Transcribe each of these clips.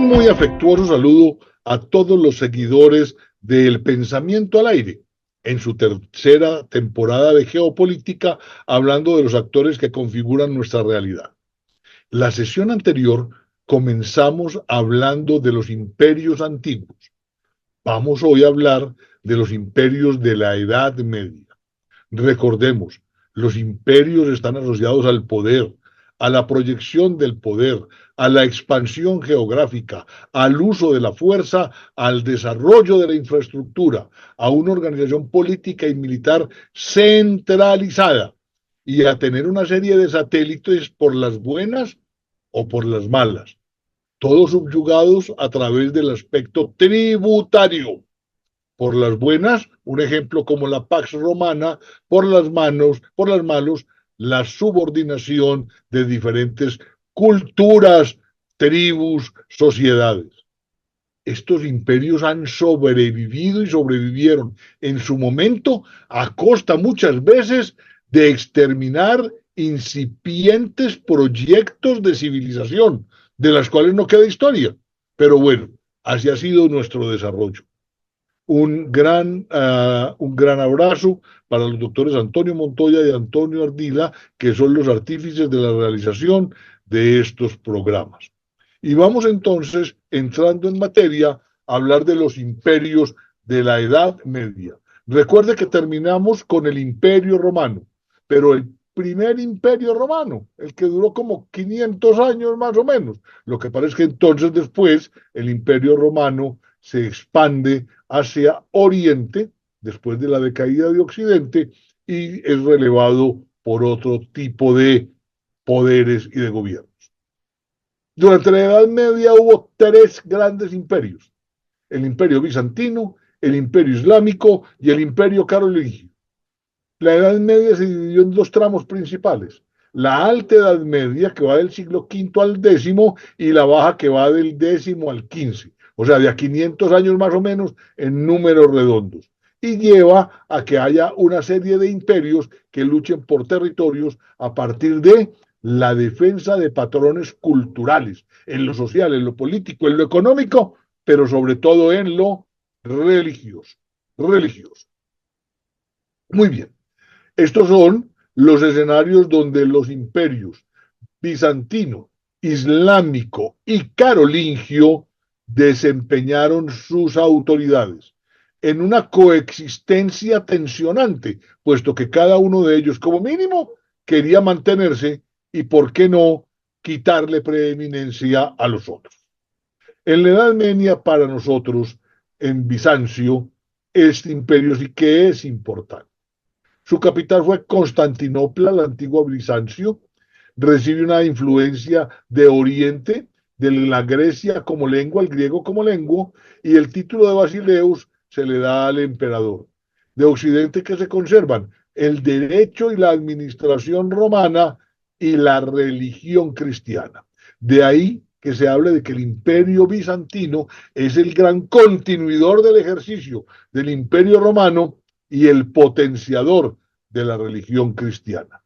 muy afectuoso saludo a todos los seguidores del Pensamiento al Aire, en su tercera temporada de geopolítica, hablando de los actores que configuran nuestra realidad. La sesión anterior comenzamos hablando de los imperios antiguos. Vamos hoy a hablar de los imperios de la Edad Media. Recordemos, los imperios están asociados al poder, a la proyección del poder, a la expansión geográfica, al uso de la fuerza, al desarrollo de la infraestructura, a una organización política y militar centralizada y a tener una serie de satélites por las buenas o por las malas, todos subyugados a través del aspecto tributario. Por las buenas, un ejemplo como la Pax Romana; por las malos, la subordinación de diferentes culturas, tribus, sociedades. Estos imperios han sobrevivido y sobrevivieron en su momento a costa muchas veces de exterminar incipientes proyectos de civilización, de las cuales no queda historia. Pero bueno, así ha sido nuestro desarrollo. Un gran abrazo para los doctores Antonio Montoya y Antonio Ardila, que son los artífices de la realización de estos programas. Y vamos entonces, entrando en materia, a hablar de los imperios de la Edad Media. Recuerde que terminamos con el Imperio Romano, pero el primer Imperio Romano, el que duró como 500 años más o menos. Lo que parece que entonces después el Imperio Romano se expande hacia Oriente, después de la decaída de Occidente, y es relevado por otro tipo de poderes y de gobiernos. Durante la Edad Media hubo tres grandes imperios: el Imperio Bizantino, el Imperio Islámico y el Imperio Carolingio. La Edad Media se dividió en dos tramos principales: la Alta Edad Media, que va del siglo V al X, y la Baja, que va del X al XV. O sea, de a 500 años más o menos en números redondos. Y lleva a que haya una serie de imperios que luchen por territorios a partir de la defensa de patrones culturales, en lo social, en lo político, en lo económico, pero sobre todo en lo religioso. Muy bien. Estos son los escenarios donde los imperios bizantino, islámico y carolingio desempeñaron sus autoridades en una coexistencia tensionante, puesto que cada uno de ellos, como mínimo, quería mantenerse y, ¿por qué no?, quitarle preeminencia a los otros. En la Edad Media, para nosotros, en Bizancio, este imperio sí que es importante. Su capital fue Constantinopla, la antigua Bizancio. Recibe una influencia de Oriente, de la Grecia como lengua, el griego como lengua, y el título de Basileus se le da al emperador. De Occidente, ¿qué se conservan? El derecho y la administración romana y la religión cristiana. De ahí que se hable de que el imperio bizantino es el gran continuidor del ejercicio del imperio romano y el potenciador de la religión cristiana.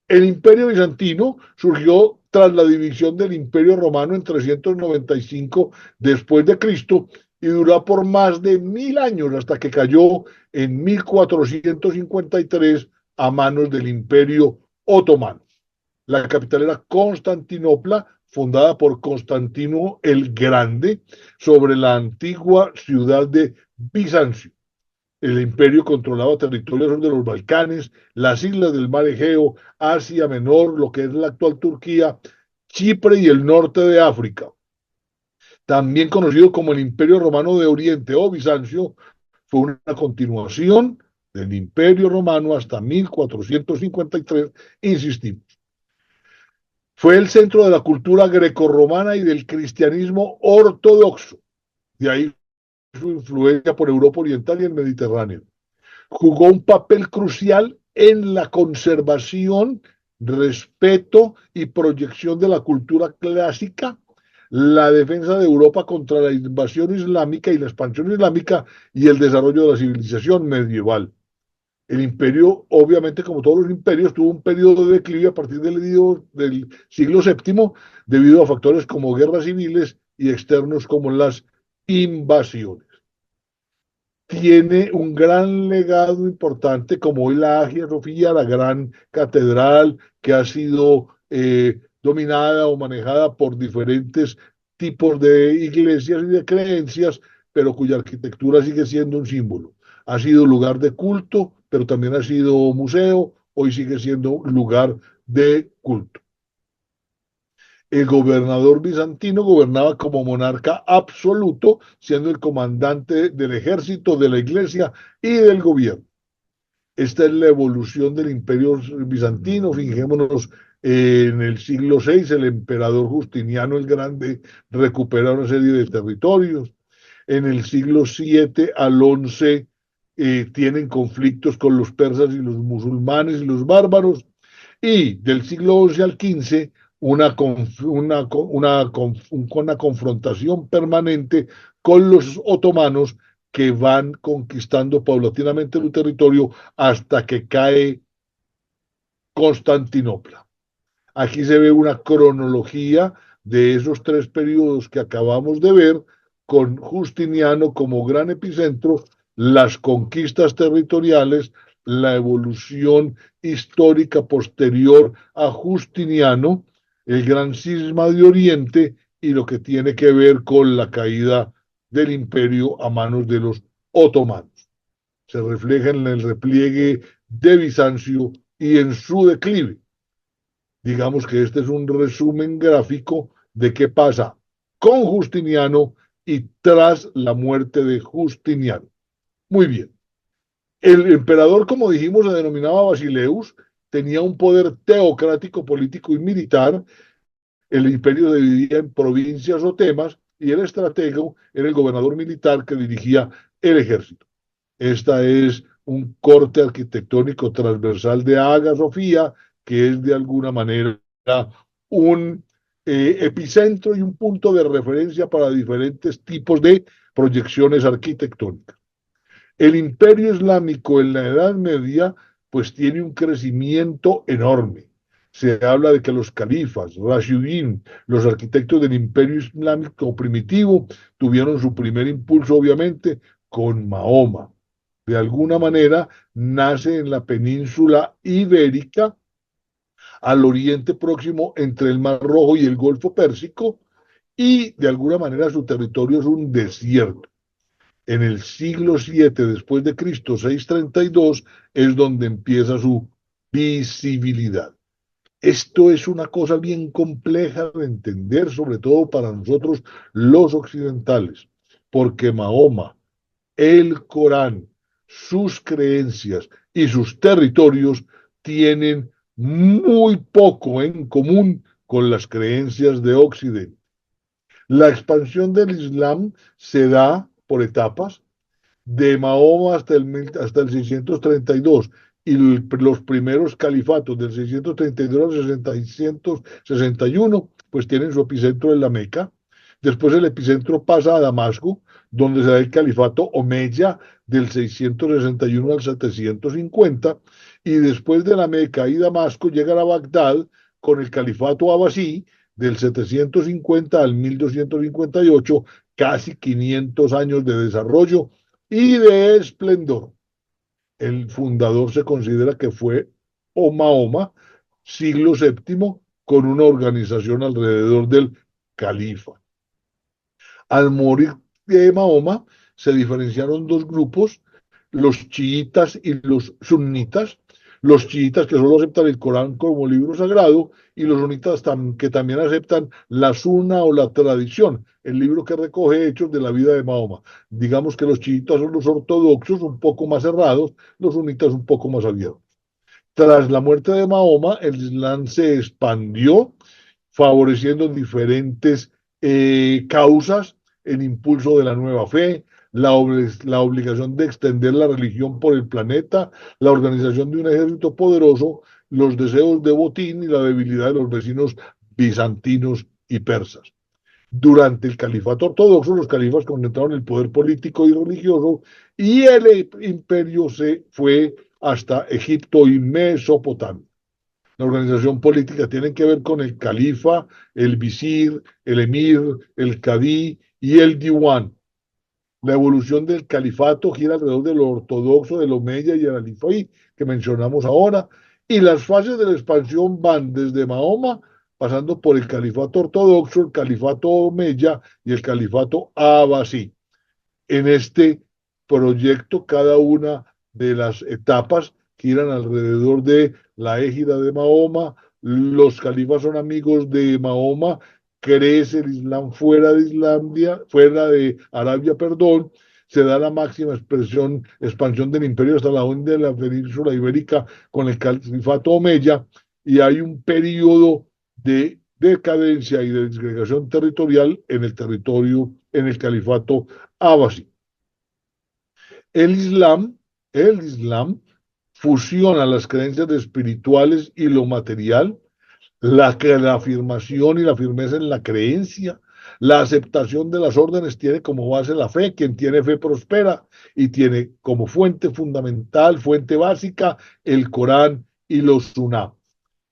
El imperio bizantino surgió tras la división del imperio romano en 395 después de Cristo y duró por más de 1000 años hasta que cayó en 1453 a manos del imperio otomano. La capital era Constantinopla, fundada por Constantino el Grande, sobre la antigua ciudad de Bizancio. El imperio controlaba territorios de los Balcanes, las islas del mar Egeo, Asia Menor, lo que es la actual Turquía, Chipre y el norte de África. También conocido como el Imperio Romano de Oriente o Bizancio, fue una continuación del Imperio Romano hasta 1453, insistimos. Fue el centro de la cultura grecorromana y del cristianismo ortodoxo. De ahí su influencia por Europa Oriental y el Mediterráneo. Jugó un papel crucial en la conservación, respeto y proyección de la cultura clásica, la defensa de Europa contra la invasión islámica y la expansión islámica y el desarrollo de la civilización medieval. El imperio, obviamente, como todos los imperios, tuvo un periodo de declive a partir del siglo VII debido a factores como guerras civiles y externos como las invasiones. Tiene un gran legado importante como hoy la Hagia Sofía, la gran catedral que ha sido dominada o manejada por diferentes tipos de iglesias y de creencias, pero cuya arquitectura sigue siendo un símbolo. Ha sido lugar de culto, pero también ha sido museo, hoy sigue siendo lugar de culto. El gobernador bizantino gobernaba como monarca absoluto, siendo el comandante del ejército, de la iglesia y del gobierno. Esta es la evolución del imperio bizantino. Fijémonos, en el siglo VI, el emperador Justiniano el Grande recupera una serie de territorios. En el siglo VII al XI tienen conflictos con los persas y los musulmanes y los bárbaros. Y del siglo XI al XV, una confrontación permanente con los otomanos que van conquistando paulatinamente el territorio hasta que cae Constantinopla. Aquí se ve una cronología de esos tres periodos que acabamos de ver, con Justiniano como gran epicentro, las conquistas territoriales, la evolución histórica posterior a Justiniano, el gran cisma de Oriente y lo que tiene que ver con la caída del imperio a manos de los otomanos. Se refleja en el repliegue de Bizancio y en su declive. Digamos que este es un resumen gráfico de qué pasa con Justiniano y tras la muerte de Justiniano. Muy bien. El emperador, como dijimos, se denominaba Basileus, tenía un poder teocrático, político y militar. El imperio se dividía en provincias o temas y el estratego era el gobernador militar que dirigía el ejército. Esta es un corte arquitectónico transversal de Hagia Sofía, que es de alguna manera un epicentro y un punto de referencia para diferentes tipos de proyecciones arquitectónicas. El imperio islámico en la Edad Media pues tiene un crecimiento enorme. Se habla de que los califas, Rashidin, los arquitectos del imperio islámico primitivo, tuvieron su primer impulso obviamente con Mahoma. De alguna manera nace en la península ibérica, al oriente próximo entre el Mar Rojo y el Golfo Pérsico, y de alguna manera su territorio es un desierto. En el siglo VII después de Cristo, 632, es donde empieza su visibilidad. Esto es una cosa bien compleja de entender, sobre todo para nosotros los occidentales, porque Mahoma, el Corán, sus creencias y sus territorios tienen muy poco en común con las creencias de Occidente. La expansión del Islam se da por etapas, de Mahoma hasta el 632 y los primeros califatos del 632 al 661, pues tienen su epicentro en la Meca. Después el epicentro pasa a Damasco, donde se da el califato Omeya del 661 al 750, y después de la Meca y Damasco llegan a Bagdad con el califato Abbasí del 750 al 1258, casi 500 años de desarrollo y de esplendor. El fundador se considera que fue Mahoma, siglo VII, con una organización alrededor del califa. Al morir de Mahoma, se diferenciaron dos grupos, los chiitas y los sunitas. Los chiitas que solo aceptan el Corán como libro sagrado y los sunitas que también aceptan la suna o la tradición, el libro que recoge hechos de la vida de Mahoma. Digamos que los chiitas son los ortodoxos un poco más cerrados, los sunitas un poco más abiertos. Tras la muerte de Mahoma, el Islam se expandió, favoreciendo diferentes causas, el impulso de la nueva fe, la obligación de extender la religión por el planeta, la organización de un ejército poderoso, los deseos de botín y la debilidad de los vecinos bizantinos y persas. Durante el califato ortodoxo, los califas concentraron el poder político y religioso y el imperio se fue hasta Egipto y Mesopotamia. la organización política, tienen que ver con el califa, el visir, el emir, el cadí y el diwan. La evolución del califato gira alrededor de lo ortodoxo, del omeya y el alifí que mencionamos ahora, y las fases de la expansión van desde Mahoma, pasando por el califato ortodoxo, el califato omeya y el califato abasí. En este proyecto, cada una de las etapas giran alrededor de la égida de Mahoma, los califas son amigos de Mahoma, crece el Islam fuera de Islandia, fuera de Arabia, perdón, se da la máxima expansión del imperio hasta la onda de la península ibérica con el califato omeya, y hay un periodo de decadencia y de disgregación territorial en el territorio, en el califato Abbasí. El Islam, el Islam fusiona las creencias espirituales y lo material, la afirmación y la firmeza en la creencia, la aceptación de las órdenes tiene como base la fe, quien tiene fe prospera, y tiene como fuente fundamental, fuente básica, el Corán y los Sunnah.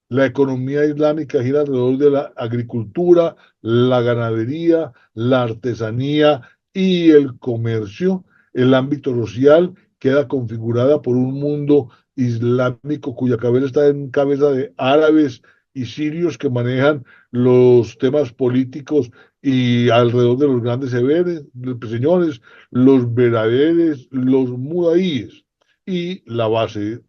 La economía islámica gira alrededor de la agricultura, la ganadería, la artesanía y el comercio. El ámbito social queda configurada por un mundo islámico cuya cabeza está en cabeza de árabes y sirios que manejan los temas políticos y alrededor de los grandes señores, los veraderes, los mudaíes y la base.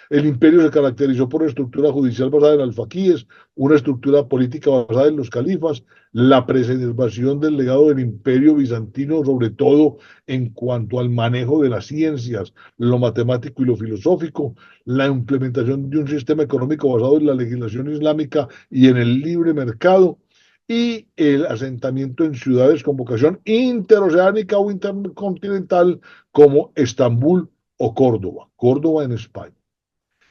El imperio se caracterizó por una estructura judicial basada en alfaquíes, una estructura política basada en los califas, la preservación del legado del imperio bizantino, sobre todo en cuanto al manejo de las ciencias, lo matemático y lo filosófico, la implementación de un sistema económico basado en la legislación islámica y en el libre mercado, y el asentamiento en ciudades con vocación interoceánica o intercontinental como Estambul o Córdoba, Córdoba en España.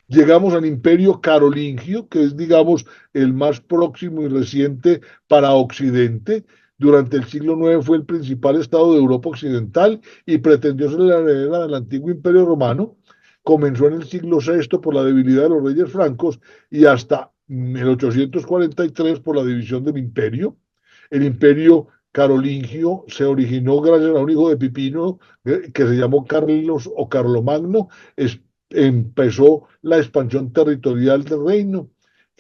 Llegamos al imperio carolingio, que es, digamos, el más próximo y reciente para Occidente. Durante el siglo IX fue el principal estado de Europa occidental y pretendió ser la heredera del antiguo imperio romano. Comenzó en el siglo VI por la debilidad de los reyes francos y hasta el 843 por la división del imperio. El imperio carolingio se originó gracias a un hijo de Pipino que se llamó Carlos o Carlomagno. Empezó la expansión territorial del reino,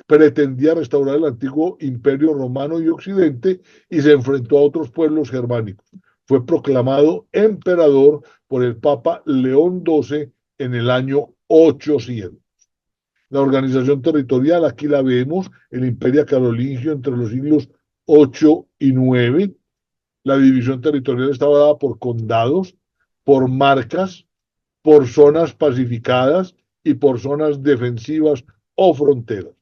pretendía restaurar el antiguo imperio romano y occidente y se enfrentó a otros pueblos germánicos. Fue proclamado emperador por el Papa León XII en el año 800. La organización territorial, aquí la vemos, el imperio carolingio entre los siglos 8 y 9. La división territorial estaba dada por condados, por marcas, por zonas pacificadas y por zonas defensivas o fronteras.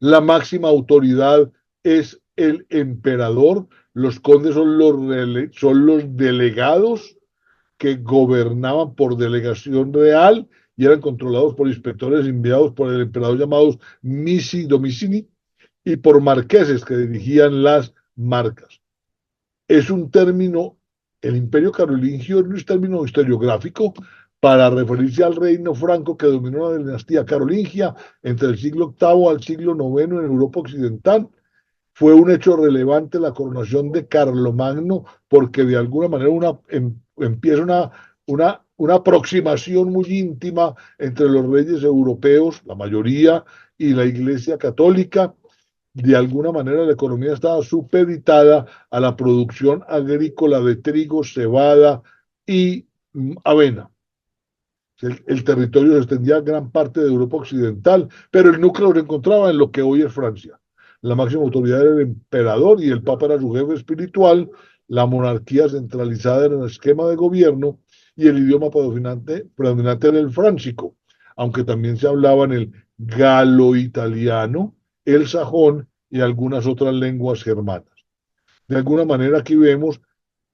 La máxima autoridad es el emperador, los condes son los delegados que gobernaban por delegación real y eran controlados por inspectores enviados por el emperador llamados missi domicili y por marqueses que dirigían las marcas. Es un término, el imperio carolingio es un término historiográfico para referirse al reino franco que dominó la dinastía carolingia entre el siglo VIII al siglo IX en Europa occidental. Fue un hecho relevante la coronación de Carlomagno porque de alguna manera empieza una aproximación muy íntima entre los reyes europeos, la mayoría, y la Iglesia católica. De alguna manera la economía estaba supeditada a la producción agrícola de trigo, cebada y avena. El territorio se extendía a gran parte de Europa occidental, pero el núcleo se encontraba en lo que hoy es Francia. La máxima autoridad era el emperador y el papa era su jefe espiritual, la monarquía centralizada en el esquema de gobierno y el idioma predominante era el fráncico, aunque también se hablaba en el galo-italiano, el sajón y algunas otras lenguas germanas. De alguna manera aquí vemos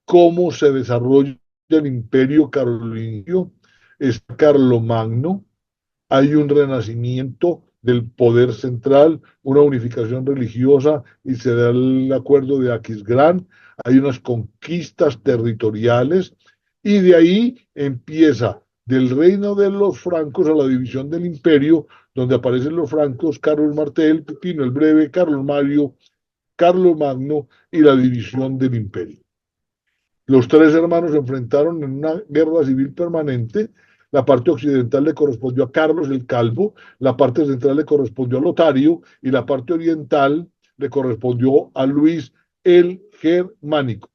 cómo se desarrolla el imperio carolingio, es Carlomagno, hay un renacimiento del poder central, una unificación religiosa y se da el acuerdo de Aquisgrán, hay unas conquistas territoriales y de ahí empieza del reino de los francos a la división del imperio donde aparecen los francos, Carlos Martel, Pipino el Breve, Carlos Mario, Carlos Magno y la división del imperio. Los tres hermanos se enfrentaron en una guerra civil permanente. La parte occidental le correspondió a Carlos el Calvo, la parte central le correspondió a Lotario y la parte oriental le correspondió a Luis el Germánico.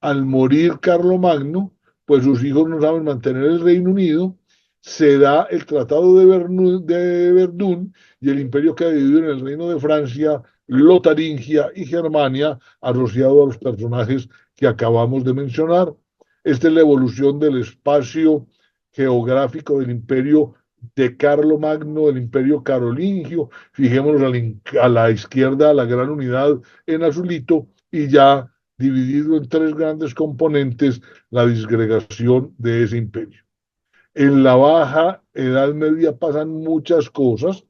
Al morir Carlomagno, pues sus hijos no saben mantener el Reino Unido, se da el Tratado de Verdún y el imperio queda dividido en el Reino de Francia, Lotaringia y Germania, asociado a los personajes que acabamos de mencionar. Esta es la evolución del espacio geográfico del imperio de Carlomagno, del imperio carolingio. Fijémonos a la izquierda, la gran unidad en azulito, y ya dividido en tres grandes componentes, la disgregación de ese imperio. En la Baja Edad Media pasan muchas cosas.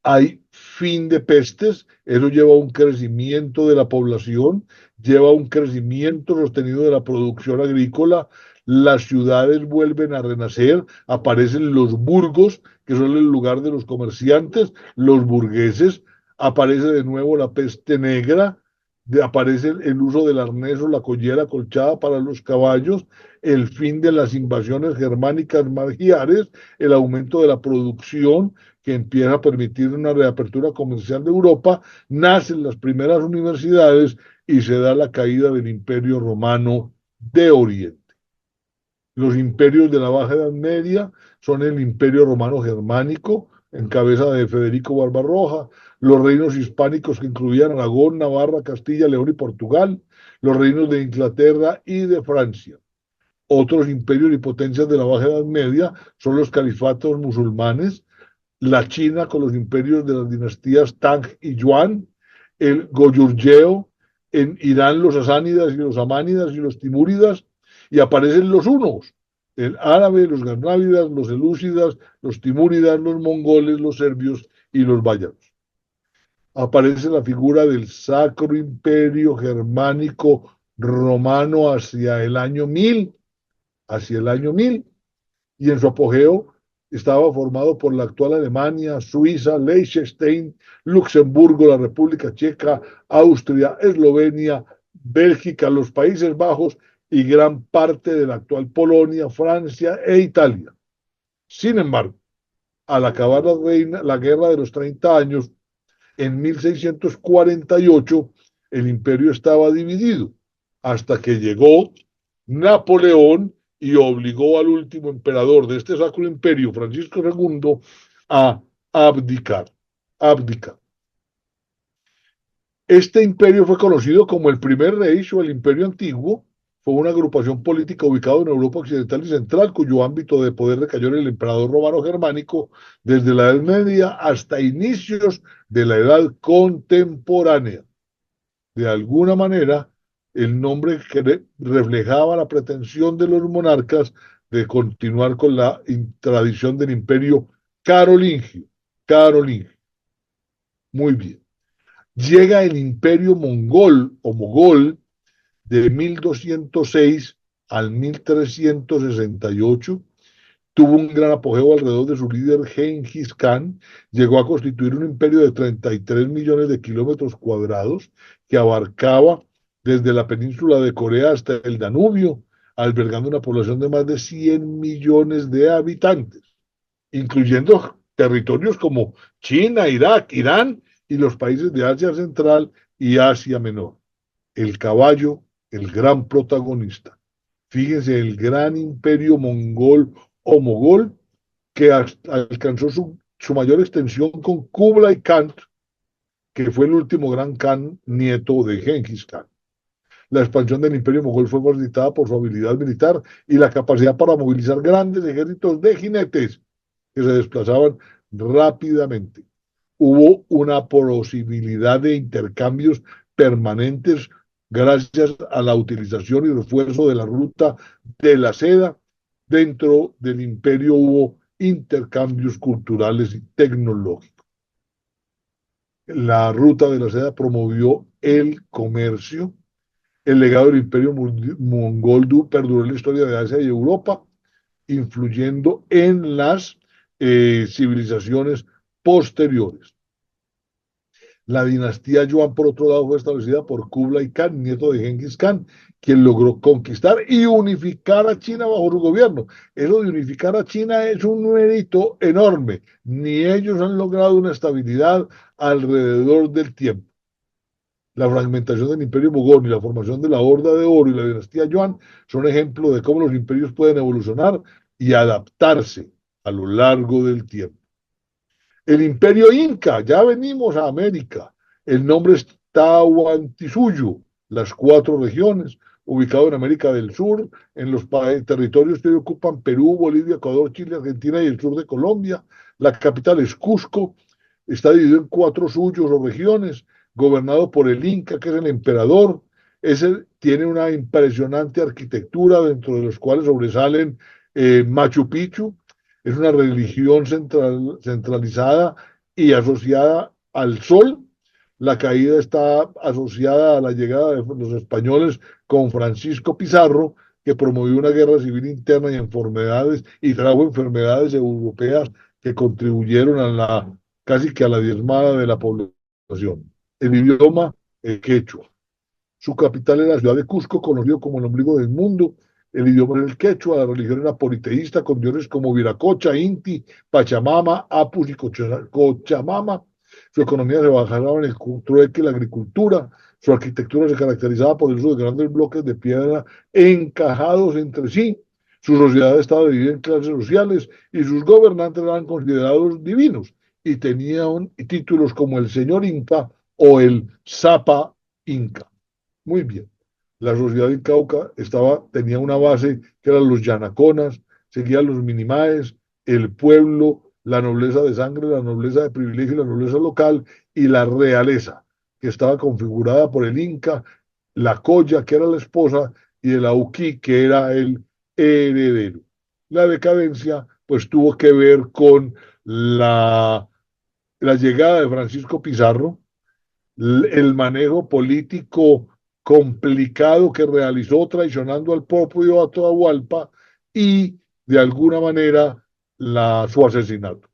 Hay fin de pestes, eso lleva a un crecimiento de la población, lleva a un crecimiento sostenido de la producción agrícola, las ciudades vuelven a renacer, aparecen los burgos, que son el lugar de los comerciantes, los burgueses, aparece de nuevo la peste negra, aparece el uso del arnés o la collera colchada para los caballos, el fin de las invasiones germánicas magiares, el aumento de la producción, que empieza a permitir una reapertura comercial de Europa, nacen las primeras universidades y se da la caída del Imperio Romano de Oriente. Los imperios de la Baja Edad Media son el Imperio Romano Germánico, en cabeza de Federico Barbarroja, los reinos hispánicos que incluían Aragón, Navarra, Castilla, León y Portugal, los reinos de Inglaterra y de Francia. Otros imperios y potencias de la Baja Edad Media son los califatos musulmanes, la China con los imperios de las dinastías Tang y Yuan, el Goyurgeo, en Irán los asánidas y los amánidas y los timúridas, y aparecen los hunos, el árabe, los ganávidas, los elúcidas, los timúridas, los mongoles, los serbios y los báyaros. Aparece la figura del Sacro Imperio Germánico Romano hacia el año 1000, y en su apogeo estaba formado por la actual Alemania, Suiza, Liechtenstein, Luxemburgo, la República Checa, Austria, Eslovenia, Bélgica, los Países Bajos y gran parte de la actual Polonia, Francia e Italia. Sin embargo, al acabar la guerra de los 30 años, en 1648, el imperio estaba dividido, hasta que llegó Napoleón y obligó al último emperador de este Sacro Imperio, Francisco II, a abdicar. Este imperio fue conocido como el Primer Reich o el Imperio Antiguo. Fue una agrupación política ubicada en Europa Occidental y Central, cuyo ámbito de poder recayó en el emperador romano germánico desde la Edad Media hasta inicios de la Edad Contemporánea. De alguna manera, el nombre reflejaba la pretensión de los monarcas de continuar con la tradición del imperio carolingio. Muy bien. Llega el imperio mongol o mogol de 1206 al 1368. Tuvo un gran apogeo alrededor de su líder Genghis Khan. Llegó a constituir un imperio de 33 millones de kilómetros cuadrados que abarcaba desde la península de Corea hasta el Danubio, albergando una población de más de 100 millones de habitantes, incluyendo territorios como China, Irak, Irán y los países de Asia Central y Asia Menor. El caballo, el gran protagonista. Fíjense, el gran imperio mongol o mogol que alcanzó su mayor extensión con Kublai Khan, que fue el último gran Khan nieto de Genghis Khan. La expansión del imperio mogol fue facilitada por su habilidad militar y la capacidad para movilizar grandes ejércitos de jinetes que se desplazaban rápidamente. Hubo una posibilidad de intercambios permanentes gracias a la utilización y refuerzo de la ruta de la seda. Dentro del imperio hubo intercambios culturales y tecnológicos. La ruta de la seda promovió el comercio. El legado del imperio mongol perduró en la historia de Asia y Europa, influyendo en las civilizaciones posteriores. La dinastía Yuan, por otro lado, fue establecida por Kublai Khan, nieto de Genghis Khan, quien logró conquistar y unificar a China bajo su gobierno. Eso de unificar a China es un mérito enorme. Ni ellos han logrado una estabilidad alrededor del tiempo. La fragmentación del Imperio Mogol y la formación de la Horda de Oro y la dinastía Yuan son ejemplos de cómo los imperios pueden evolucionar y adaptarse a lo largo del tiempo. El Imperio Inca, ya venimos a América. El nombre es Tahuantinsuyo, las cuatro regiones, ubicado en América del Sur, en los territorios que hoy ocupan Perú, Bolivia, Ecuador, Chile, Argentina y el sur de Colombia. La capital es Cusco, está dividido en cuatro suyos o regiones, gobernado por el Inca, que es el emperador. Ese tiene una impresionante arquitectura, dentro de los cuales sobresalen Machu Picchu. Es una religión centralizada y asociada al sol. La caída está asociada a la llegada de los españoles con Francisco Pizarro, que promovió una guerra civil interna y enfermedades y trajo enfermedades europeas que contribuyeron a la casi que a la diezmada de la población. El idioma es quechua. Su capital era la ciudad de Cusco, conocido como el ombligo del mundo. El idioma era el quechua, la religión era politeísta, con dioses como Viracocha, Inti, Pachamama, Apus y Cochamama. Su economía se basaba en el trueque y la agricultura. Su arquitectura se caracterizaba por el uso de grandes bloques de piedra encajados entre sí. Su sociedad estaba dividida en clases sociales y sus gobernantes eran considerados divinos y tenían títulos como el señor Inca o el Zapa Inca. Muy bien. La sociedad del Cauca tenía una base que eran los yanaconas, seguían los minimaes, el pueblo, la nobleza de sangre, la nobleza de privilegio, la nobleza local y la realeza, que estaba configurada por el Inca, la Coya, que era la esposa, y el Auquí, que era el heredero. La decadencia, pues, tuvo que ver con la llegada de Francisco Pizarro, el manejo político complicado que realizó traicionando al propio Atahualpa y de alguna manera su asesinato.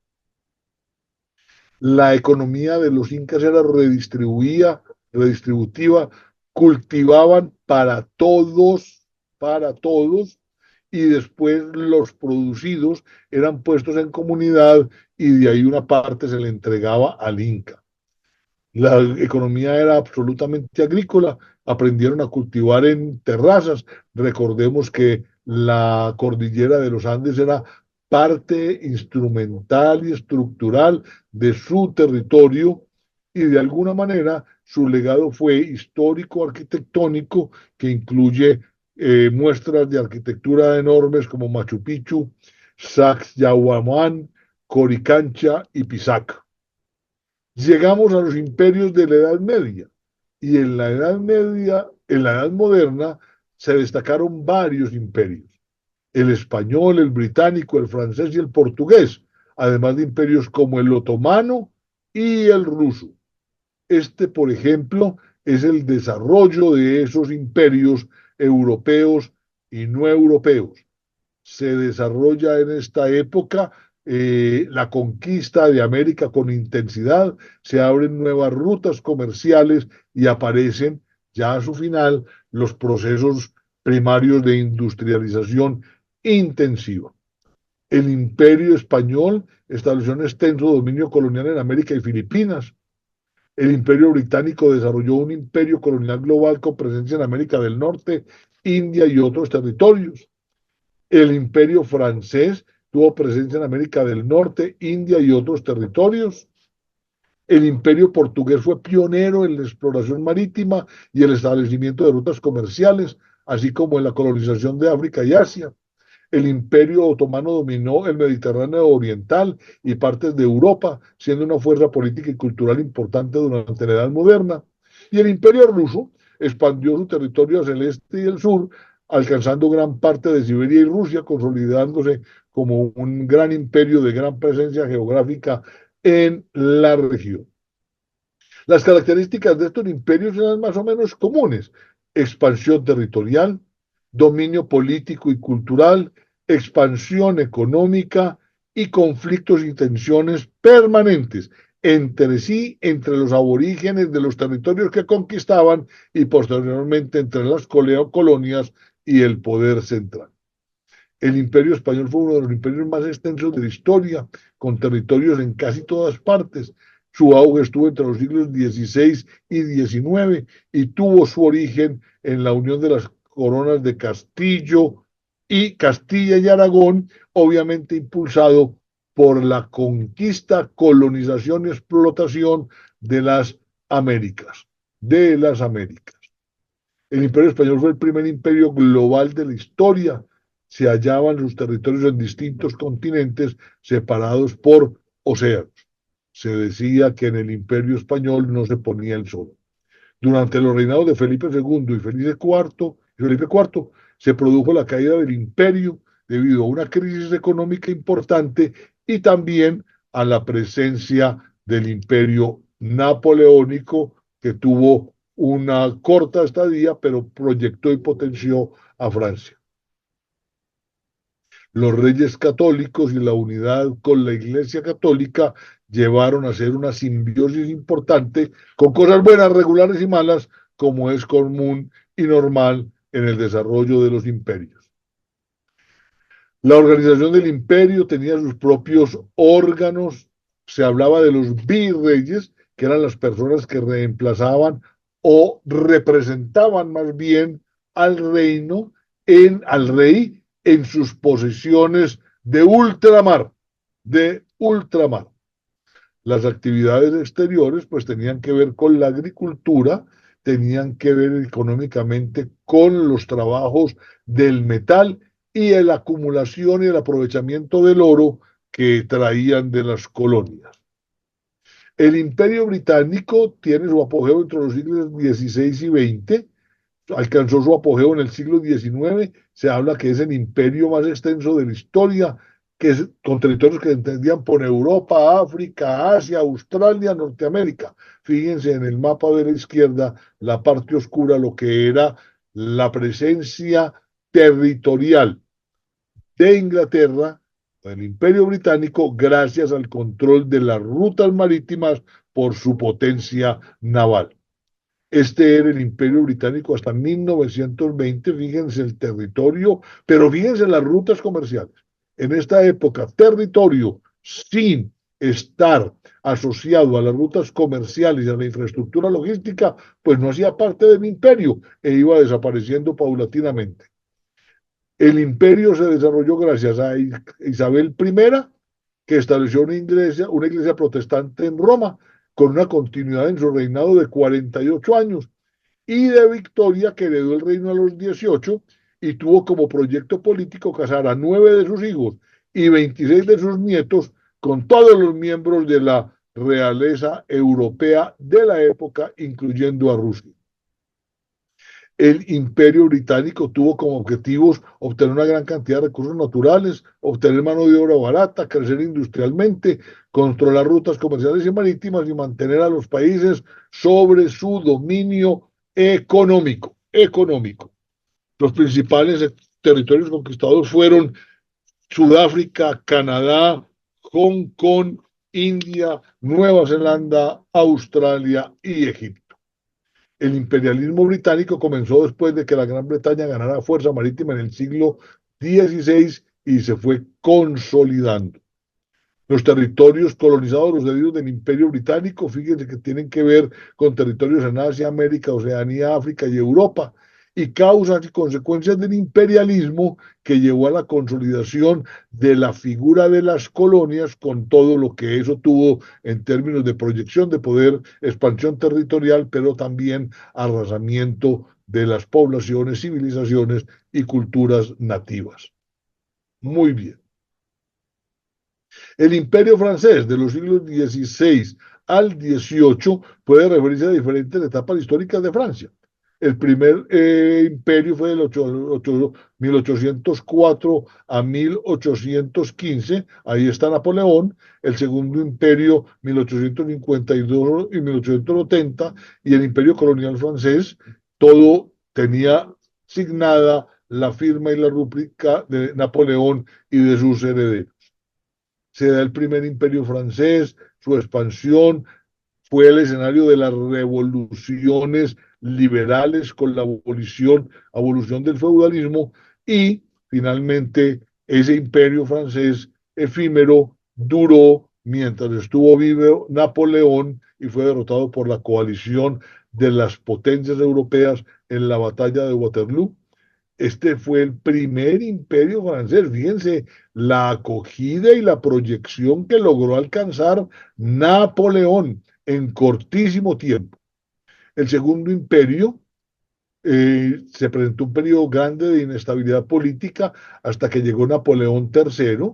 La economía de los incas era redistributiva, cultivaban para todos, y después los producidos eran puestos en comunidad y de ahí una parte se le entregaba al Inca. La economía era absolutamente agrícola, aprendieron a cultivar en terrazas. Recordemos que la cordillera de los Andes era parte instrumental y estructural de su territorio y de alguna manera su legado fue histórico, arquitectónico, que incluye muestras de arquitectura enormes como Machu Picchu, Sacsayhuamán, Coricancha y Pisaca. Llegamos a los imperios de la Edad Media y en la Edad Media, en la Edad Moderna, se destacaron varios imperios: el español, el británico, el francés y el portugués, además de imperios como el otomano y el ruso. Este, por ejemplo, es el desarrollo de esos imperios europeos y no europeos. Se desarrolla en esta época la conquista de América con intensidad, se abren nuevas rutas comerciales y aparecen ya a su final los procesos primarios de industrialización intensiva. El imperio español estableció un extenso dominio colonial en América y Filipinas. El imperio británico desarrolló un imperio colonial global con presencia en América del Norte, India y otros territorios. El imperio francés tuvo presencia en América del Norte, India y otros territorios. El imperio portugués fue pionero en la exploración marítima y el establecimiento de rutas comerciales, así como en la colonización de África y Asia. El imperio otomano dominó el Mediterráneo oriental y partes de Europa, siendo una fuerza política y cultural importante durante la Edad Moderna. Y el imperio ruso expandió su territorio hacia el este y el sur, alcanzando gran parte de Siberia y Rusia, consolidándose como un gran imperio de gran presencia geográfica en la región. Las características de estos imperios eran más o menos comunes: expansión territorial, dominio político y cultural, expansión económica y conflictos y tensiones permanentes entre sí, entre los aborígenes de los territorios que conquistaban y posteriormente entre las colonias y el poder central. El Imperio Español fue uno de los imperios más extensos de la historia, con territorios en casi todas partes. Su auge estuvo entre los siglos XVI y XIX y tuvo su origen en la unión de las coronas de Castilla y Aragón, obviamente impulsado por la conquista, colonización y explotación de las Américas, El Imperio Español fue el primer imperio global de la historia. Se hallaban sus territorios en distintos continentes separados por océanos. Se decía que en el Imperio Español no se ponía el sol. Durante los reinados de Felipe II y Felipe IV se produjo la caída del imperio debido a una crisis económica importante y también a la presencia del imperio napoleónico, que tuvo una corta estadía, pero proyectó y potenció a Francia. Los reyes católicos y la unidad con la Iglesia Católica llevaron a ser una simbiosis importante con cosas buenas, regulares y malas, como es común y normal en el desarrollo de los imperios. La organización del imperio tenía sus propios órganos. Se hablaba de los virreyes, que eran las personas que reemplazaban o representaban más bien al reino, al rey en sus posesiones de ultramar, de ultramar. Las actividades exteriores pues tenían que ver con la agricultura, tenían que ver económicamente con los trabajos del metal y la acumulación y el aprovechamiento del oro que traían de las colonias. El Imperio Británico tiene su apogeo entre los siglos XVI y XX, alcanzó su apogeo en el siglo XIX, se habla que es el imperio más extenso de la historia, que es, con territorios que se entendían por Europa, África, Asia, Australia, Norteamérica. Fíjense en el mapa de la izquierda, la parte oscura, lo que era la presencia territorial de Inglaterra, del Imperio Británico, gracias al control de las rutas marítimas por su potencia naval. Este era el Imperio Británico hasta 1920, fíjense el territorio, pero fíjense las rutas comerciales. En esta época, territorio sin estar asociado a las rutas comerciales y a la infraestructura logística, pues no hacía parte del imperio e iba desapareciendo paulatinamente. El imperio se desarrolló gracias a Isabel I, que estableció una iglesia protestante en Roma, con una continuidad en su reinado de 48 años, y de Victoria, que heredó el reino a los 18 y tuvo como proyecto político casar a 9 de sus hijos y 26 de sus nietos con todos los miembros de la realeza europea de la época, incluyendo a Rusia. El Imperio Británico tuvo como objetivos obtener una gran cantidad de recursos naturales, obtener mano de obra barata, crecer industrialmente, controlar rutas comerciales y marítimas y mantener a los países sobre su dominio económico. Los principales territorios conquistados fueron Sudáfrica, Canadá, Hong Kong, India, Nueva Zelanda, Australia y Egipto. El imperialismo británico comenzó después de que la Gran Bretaña ganara fuerza marítima en el siglo XVI y se fue consolidando. Los territorios colonizados, los cedidos del Imperio Británico, fíjense que tienen que ver con territorios en Asia, América, Oceanía, África y Europa, y causas y consecuencias del imperialismo que llevó a la consolidación de la figura de las colonias, con todo lo que eso tuvo en términos de proyección de poder, expansión territorial, pero también arrasamiento de las poblaciones, civilizaciones y culturas nativas. Muy bien. El imperio francés de los siglos XVI al XVIII puede referirse a diferentes etapas históricas de Francia. El primer imperio fue del 1804 a 1815, ahí está Napoleón. El segundo imperio, 1852 y 1870, y el imperio colonial francés, todo tenía signada la firma y la rúbrica de Napoleón y de sus herederos. se da el primer imperio francés, su expansión, fue el escenario de las revoluciones liberales con la abolición del feudalismo y finalmente ese imperio francés efímero duró mientras estuvo vivo Napoleón y fue derrotado por la coalición de las potencias europeas en la batalla de Waterloo. Este fue el primer imperio francés. Fíjense la acogida y la proyección que logró alcanzar Napoleón en cortísimo tiempo. El segundo imperio se presentó un periodo grande de inestabilidad política hasta que llegó Napoleón III,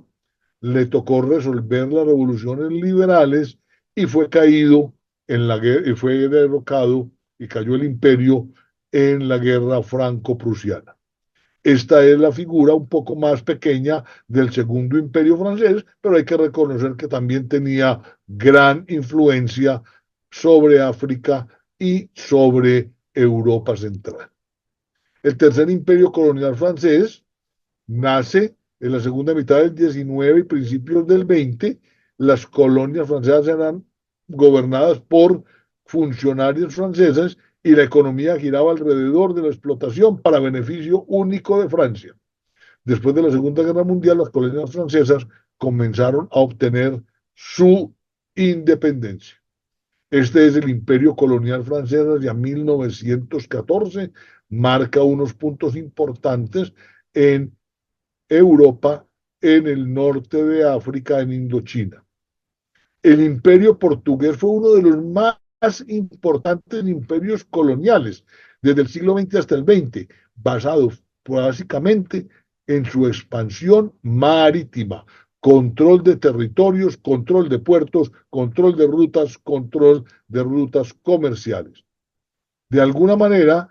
le tocó resolver las revoluciones liberales y fue caído en la guerra, y fue derrocado y cayó el imperio en la guerra franco-prusiana. Esta es la figura un poco más pequeña del segundo imperio francés, pero hay que reconocer que también tenía gran influencia sobre África y sobre Europa Central. El tercer imperio colonial francés nace en la segunda mitad del 19 y principios del 20. Las colonias francesas eran gobernadas por funcionarios franceses y la economía giraba alrededor de la explotación para beneficio único de Francia. Después de la Segunda Guerra Mundial, las colonias francesas comenzaron a obtener su independencia. Este es el imperio colonial francés hacia 1914, marca unos puntos importantes en Europa, en el norte de África, en Indochina. El imperio portugués fue uno de los más importantes imperios coloniales desde el siglo XX hasta el XX, basado básicamente en su expansión marítima, control de territorios, control de puertos, control de rutas comerciales. De alguna manera,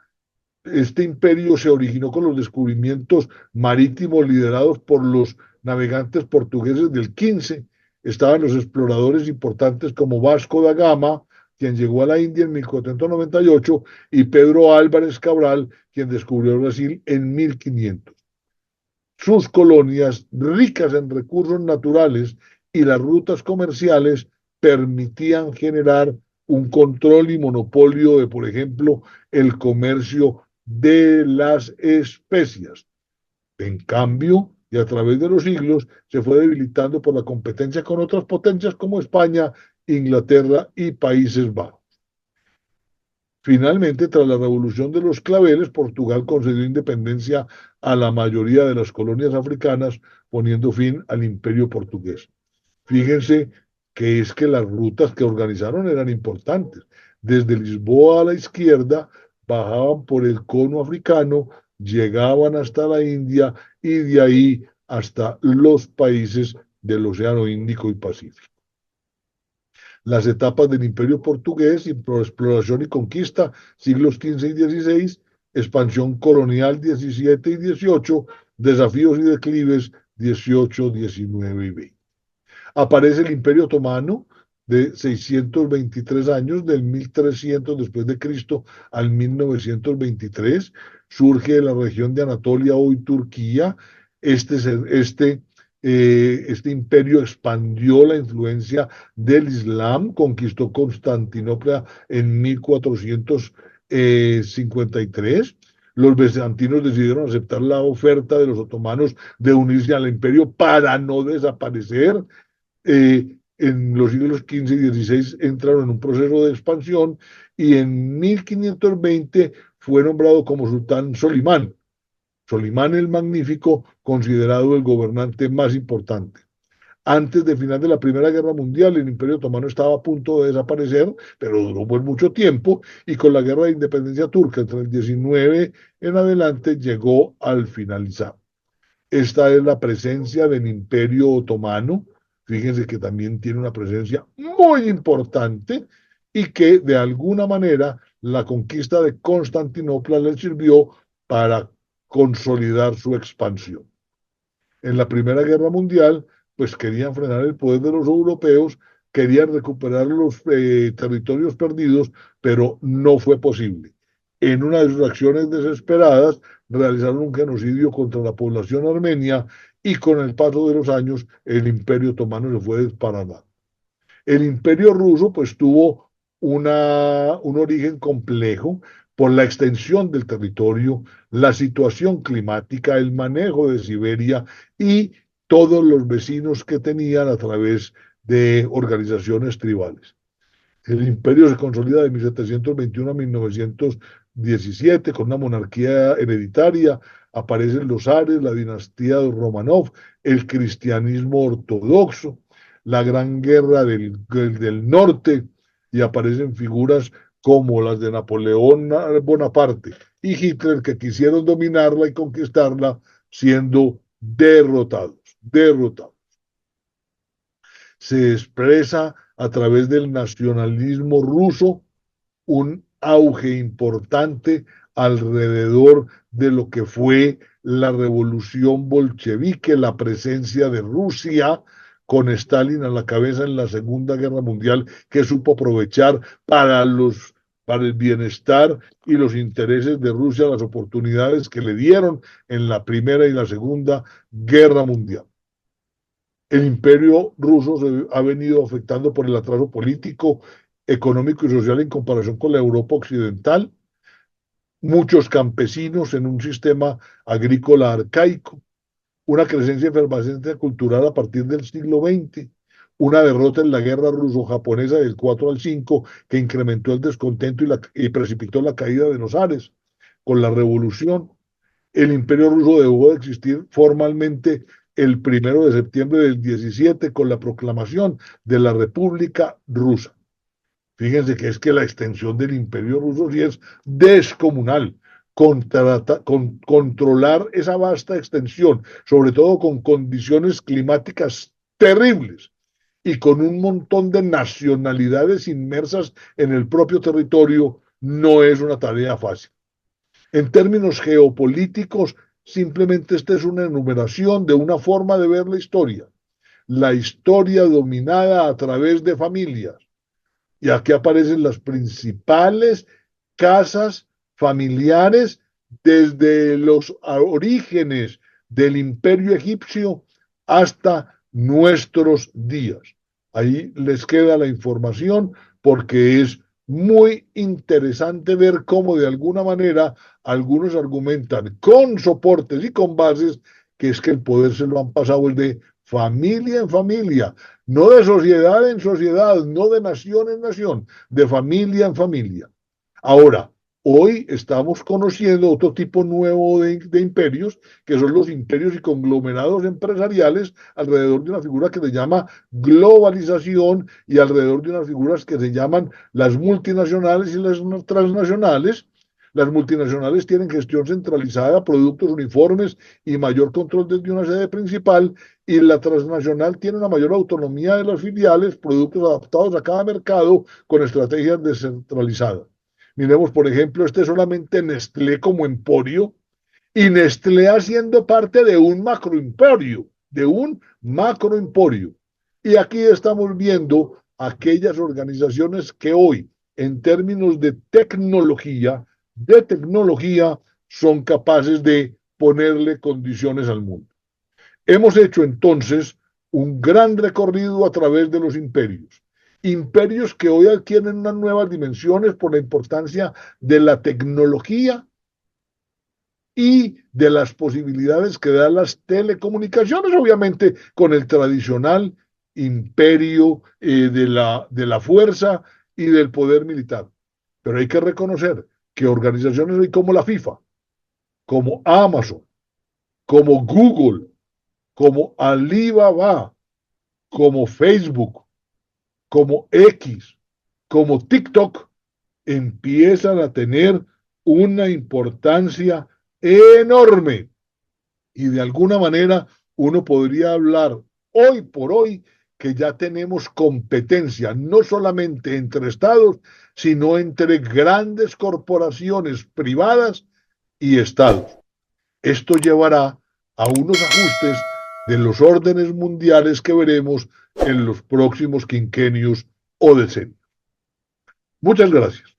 este imperio se originó con los descubrimientos marítimos liderados por los navegantes portugueses del 15. Estaban los exploradores importantes como Vasco da Gama, quien llegó a la India en 1498, y Pedro Álvarez Cabral, quien descubrió Brasil en 1500. Sus colonias, ricas en recursos naturales y las rutas comerciales, permitían generar un control y monopolio de, por ejemplo, el comercio de las especias. En cambio, y a través de los siglos, se fue debilitando por la competencia con otras potencias como España, Inglaterra y Países Bajos. Finalmente, tras la revolución de los claveles, Portugal concedió independencia a la mayoría de las colonias africanas, poniendo fin al imperio portugués. Fíjense que es que las rutas que organizaron eran importantes. Desde Lisboa a la izquierda, bajaban por el cono africano, llegaban hasta la India y de ahí hasta los países del Océano Índico y Pacífico. Las etapas del Imperio Portugués, exploración y conquista, siglos XV y XVI, expansión colonial 17 y 18, desafíos y declives 18, 19 y 20. Aparece el Imperio Otomano de 623 años, del 1300 después de Cristo al 1923, surge de la región de Anatolia, hoy Turquía. Este imperio expandió la influencia del Islam, conquistó Constantinopla en 1453. Los bizantinos decidieron aceptar la oferta de los otomanos de unirse al imperio para no desaparecer. En los siglos XV y XVI entraron en un proceso de expansión y en 1520 fue nombrado como sultán Solimán. Solimán el Magnífico, considerado el gobernante más importante. Antes del final de la Primera Guerra Mundial, el Imperio Otomano estaba a punto de desaparecer, pero duró por mucho tiempo, y con la Guerra de Independencia Turca entre el 19 en adelante llegó al finalizar. Esta es la presencia del Imperio Otomano. Fíjense que también tiene una presencia muy importante y que de alguna manera la conquista de Constantinopla le sirvió para consolidar su expansión. En la Primera Guerra Mundial, pues querían frenar el poder de los europeos, querían recuperar los territorios perdidos, pero no fue posible. en una de sus acciones desesperadas, realizaron un genocidio contra la población armenia y con el paso de los años el Imperio Otomano se fue desparamando. El Imperio Ruso pues tuvo un origen complejo por la extensión del territorio, la situación climática, el manejo de Siberia y todos los vecinos que tenían a través de organizaciones tribales. El imperio se consolida de 1721 a 1917 con una monarquía hereditaria, aparecen los zares, la dinastía de Romanov, el cristianismo ortodoxo, la gran guerra del norte, y aparecen figuras como las de Napoleón Bonaparte y Hitler, que quisieron dominarla y conquistarla siendo derrotados. Se expresa a través del nacionalismo ruso un auge importante alrededor de lo que fue la revolución bolchevique, la presencia de Rusia con Stalin a la cabeza en la Segunda Guerra Mundial, que supo aprovechar para el bienestar y los intereses de Rusia las oportunidades que le dieron en la Primera y la Segunda Guerra Mundial. El imperio ruso se ha venido afectando por el atraso político, económico y social en comparación con la Europa occidental, muchos campesinos en un sistema agrícola arcaico, una creciente efervescencia cultural a partir del siglo XX, una derrota en la guerra ruso-japonesa del 4 al 5 que incrementó el descontento y precipitó la caída de los zares. Con la revolución, el imperio ruso dejó de existir formalmente el 1 de septiembre del 17 con la proclamación de la República Rusa. Fíjense que es que la extensión del imperio ruso sí es descomunal. Controlar esa vasta extensión, sobre todo con condiciones climáticas terribles y con un montón de nacionalidades inmersas en el propio territorio, no es una tarea fácil. En términos geopolíticos, simplemente esta es una enumeración de una forma de ver la historia dominada a través de familias. Y aquí aparecen las principales casas familiares desde los orígenes del imperio egipcio hasta nuestros días. Ahí les queda la información porque es muy interesante ver cómo de alguna manera algunos argumentan con soportes y con bases que es que el poder se lo han pasado el de familia en familia, no de sociedad en sociedad, no de nación en nación, de familia en familia. Ahora, hoy estamos conociendo otro tipo nuevo de imperios, que son los imperios y conglomerados empresariales, alrededor de una figura que se llama globalización y alrededor de unas figuras que se llaman las multinacionales y las transnacionales. Las multinacionales tienen gestión centralizada, productos uniformes y mayor control desde una sede principal, y la transnacional tiene una mayor autonomía de las filiales, productos adaptados a cada mercado con estrategias descentralizadas. Miremos, por ejemplo, este solamente Nestlé como emporio, y Nestlé haciendo parte de un macroemporio. Y aquí estamos viendo aquellas organizaciones que hoy, en términos de tecnología, son capaces de ponerle condiciones al mundo. Hemos hecho entonces un gran recorrido a través de los imperios que hoy adquieren unas nuevas dimensiones por la importancia de la tecnología y de las posibilidades que dan las telecomunicaciones, obviamente con el tradicional imperio de la fuerza y del poder militar. Pero hay que reconocer que organizaciones hoy como la FIFA, como Amazon, como Google, como Alibaba, como Facebook, como X, como TikTok, empiezan a tener una importancia enorme. Y de alguna manera uno podría hablar hoy por hoy que ya tenemos competencia, no solamente entre estados, sino entre grandes corporaciones privadas y estados. Esto llevará a unos ajustes de los órdenes mundiales que veremos en los próximos quinquenios o decenios. Muchas gracias.